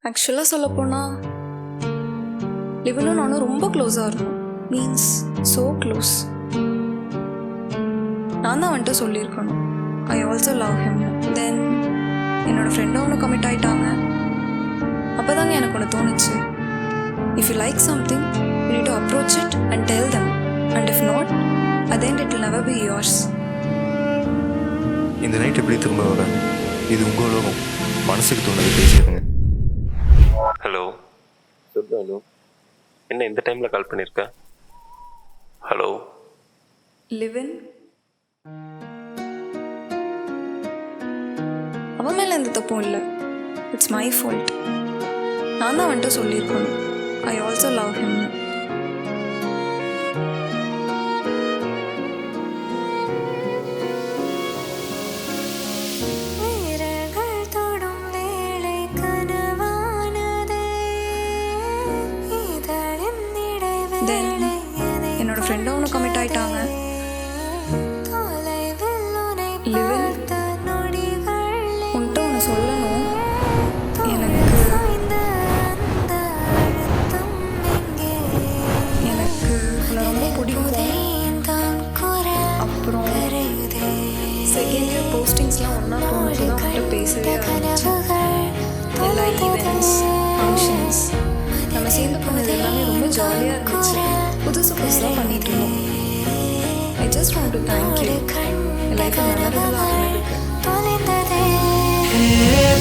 ஆக்சுவலாக சொல்லப்போனால் லிவனும் நானும் ரொம்ப க்ளோஸாக இருந்தோம். Means so close. நான் தான் வந்துட்டு சொல்லியிருக்கணும், ஐ ஆல்சோ லவ் ஹிம். தென் என்னோடய ஃப்ரெண்டும் அவனை கமிட் ஆகிட்டாங்க. அப்போ தாங்க எனக்கு ஒன்று தோணுச்சு, if you like something you need to approach it and tell them, and if not then it will never be yours. இந்த நைட் எப்படி திரும்ப வர? இது உங்கள் உலகம். மனசுக்கு தோணுது பேசிடுங்க. ஹலோ சொல்லு. ஹலோ, என்ன இந்த டைமில் கால் பண்ணியிருக்க? ஹலோ லிவன், அவன் மேலே எந்த தப்பும் இல்லை. It's my fault. நான் தான் வந்துட்டு சொல்லியிருக்கணும், ஐ ஆல்சோ லவ் ஹிம். தென் என்னோட ஃப்ரெண்டும் அவனும் கமிட் ஆகிட்டாங்க. லிவன், உன்கிட்ட ஒன்று சொல்லணும். எனக்கு உன்னை ரொம்ப பிடிக்கும். அப்புறம் செகண்ட் இயர் போஸ்டிங்ஸ்லாம் ஒன்றா போனது தான் அவன்கிட்ட பேசவே ஆரம்பிச்சு. எல்லா ஈவெண்ட்ஸ், ஃபங்க்ஷன்ஸ் நம்ம சேர்ந்து போனது எல்லாமே ரொம்ப ஜாலியாக இருந்துச்சு. புதுசு புதுசாக பண்ணிட்டு இருந்தோம். I just want to thank you. என் லைஃப்பை மெமரபிளாக இருக்கு.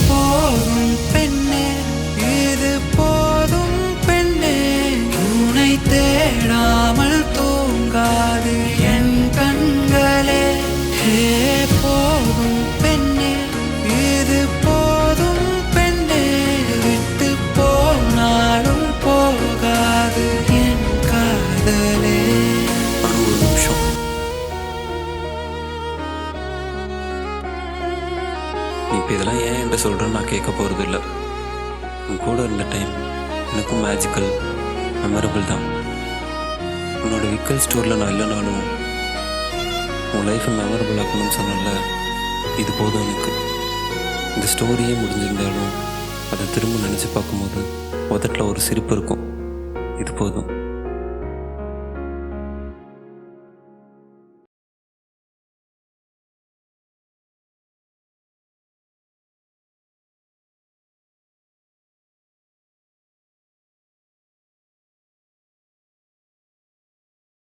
போதும் பெண்ணே, இது போதும் பெண்ணே, உன்னை தேடாமல் தூங்காது என் கண்களே. போதும் பெண்ணே, இது போதும் பெண்ணே, விட்டு போனாலும் போகாது என் காதலே. ஒரு நிமிஷம். இப்போ இதெல்லாம் ஏன் என்கிட்ட சொல்கிறேன்னு நான் கேட்க போகிறது இல்லை. உன் கூட இருந்த டைம் எனக்கும் மேஜிக்கல், மெமரபிள் தான். உன்னோட விக்கல் ஸ்டோரில் நான் இல்லைனாலும் உன் லைஃப்பை மெமரபிள் ஆக்கணும்னு சொன்னல, இது போதும் எனக்கு. இந்த ஸ்டோரியே முடிஞ்சிருந்தாலும் அதை திரும்ப நினச்சி பார்க்கும்போது உதட்டில் ஒரு சிரிப்பு இருக்கும். இது போதும்.